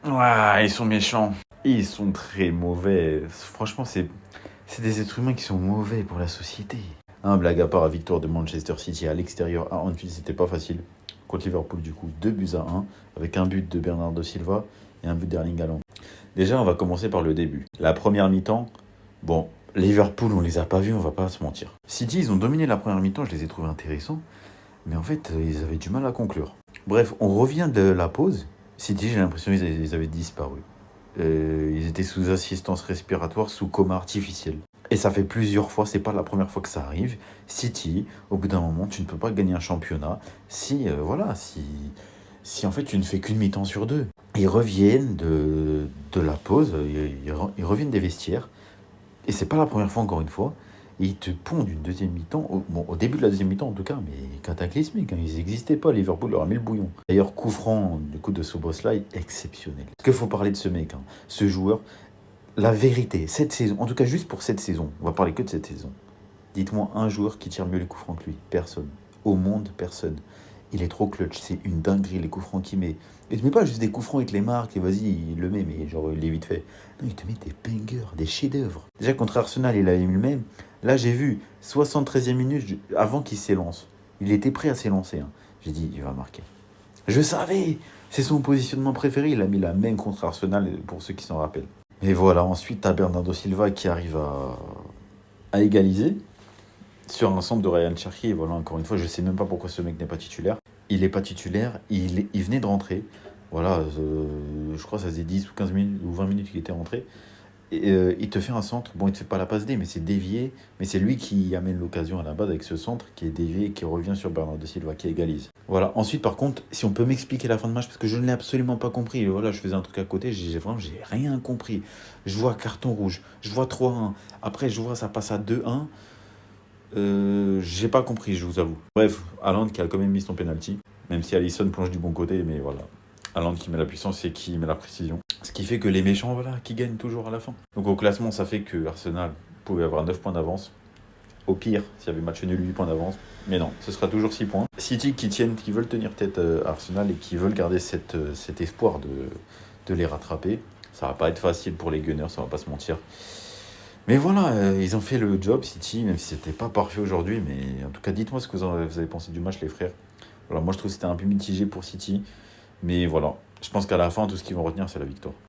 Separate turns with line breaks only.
Ouais, ils sont méchants. Ils sont très mauvais. Franchement, c'est des êtres humains qui sont mauvais pour la société. Un blague à part, la victoire de Manchester City à l'extérieur à Anfield, c'était pas facile. Contre Liverpool, du coup, 2 buts à 1, avec un but de Bernardo Silva et un but d'Erling Haaland. Déjà, on va commencer par le début. La première mi-temps, bon, Liverpool, on les a pas vus, on va pas se mentir. City, ils ont dominé la première mi-temps, je les ai trouvés intéressants, mais en fait, ils avaient du mal à conclure. Bref, on revient de la pause. City, j'ai l'impression qu'ils avaient disparu. Ils étaient sous assistance respiratoire, sous coma artificiel. Et ça fait plusieurs fois, c'est pas la première fois que ça arrive. City, au bout d'un moment, tu ne peux pas gagner un championnat si en fait tu ne fais qu'une mi-temps sur deux. Ils reviennent de la pause, ils reviennent des vestiaires, et c'est pas la première fois encore une fois. Et ils te pondent une deuxième mi-temps, au début de la deuxième mi-temps en tout cas, mais cataclysmique, hein, ils n'existaient pas, Liverpool leur a mis le bouillon. D'ailleurs, coup franc du coup de Szoboszlai, exceptionnel. Est-ce qu'il faut parler de ce mec, hein, ce joueur, la vérité, cette saison, en tout cas juste pour cette saison, on va parler que de cette saison. Dites-moi un joueur qui tire mieux les coups francs que lui, personne. Au monde, personne. Il est trop clutch, c'est une dinguerie les coups francs qu'il met. Il te met pas juste des coups francs, il te les marque et vas-y, il le met, mais genre il est vite fait. Non, il te met des bangers, des chefs-d'œuvre. Déjà contre Arsenal, il a mis le même. Là, j'ai vu 73e minute avant qu'il s'élance. Il était prêt à s'élancer, hein. J'ai dit, il va marquer. Je savais. C'est son positionnement préféré. Il a mis la même contre Arsenal, pour ceux qui s'en rappellent. Et voilà, ensuite, t'as Bernardo Silva qui arrive à égaliser sur un centre de Ryan Cherki. Et voilà, encore une fois, je sais même pas pourquoi ce mec n'est pas titulaire. Il n'est pas titulaire, il venait de rentrer. Voilà, je crois que ça faisait 10 ou 15 minutes ou 20 minutes qu'il était rentré. Et, il te fait un centre, bon il te fait pas la passe D, mais c'est dévié, mais c'est lui qui amène l'occasion à la base avec ce centre qui est dévié et qui revient sur Bernardo Silva, qui égalise. Voilà, ensuite par contre, si on peut m'expliquer la fin de match, parce que je ne l'ai absolument pas compris, voilà, je faisais un truc à côté, j'ai rien compris. Je vois carton rouge, je vois 3-1, après je vois ça passe à 2-1, j'ai pas compris, je vous avoue. Bref, Haaland qui a quand même mis son penalty, même si Alisson plonge du bon côté, mais voilà. Haaland qui met la puissance et qui met la précision. Ce qui fait que les méchants, voilà, qui gagnent toujours à la fin. Donc au classement, ça fait que Arsenal pouvait avoir 9 points d'avance. Au pire, s'il y avait match nul, 8 points d'avance. Mais non, ce sera toujours 6 points. City qui veulent tenir tête à Arsenal et qui veulent garder cet espoir de les rattraper. Ça va pas être facile pour les Gunners, ça va pas se mentir. Mais voilà, ils ont fait le job, City, même si c'était pas parfait aujourd'hui. Mais en tout cas, dites-moi ce que vous avez pensé du match, les frères. Voilà, moi je trouve que c'était un peu mitigé pour City. Mais voilà, je pense qu'à la fin, tout ce qu'ils vont retenir, c'est la victoire.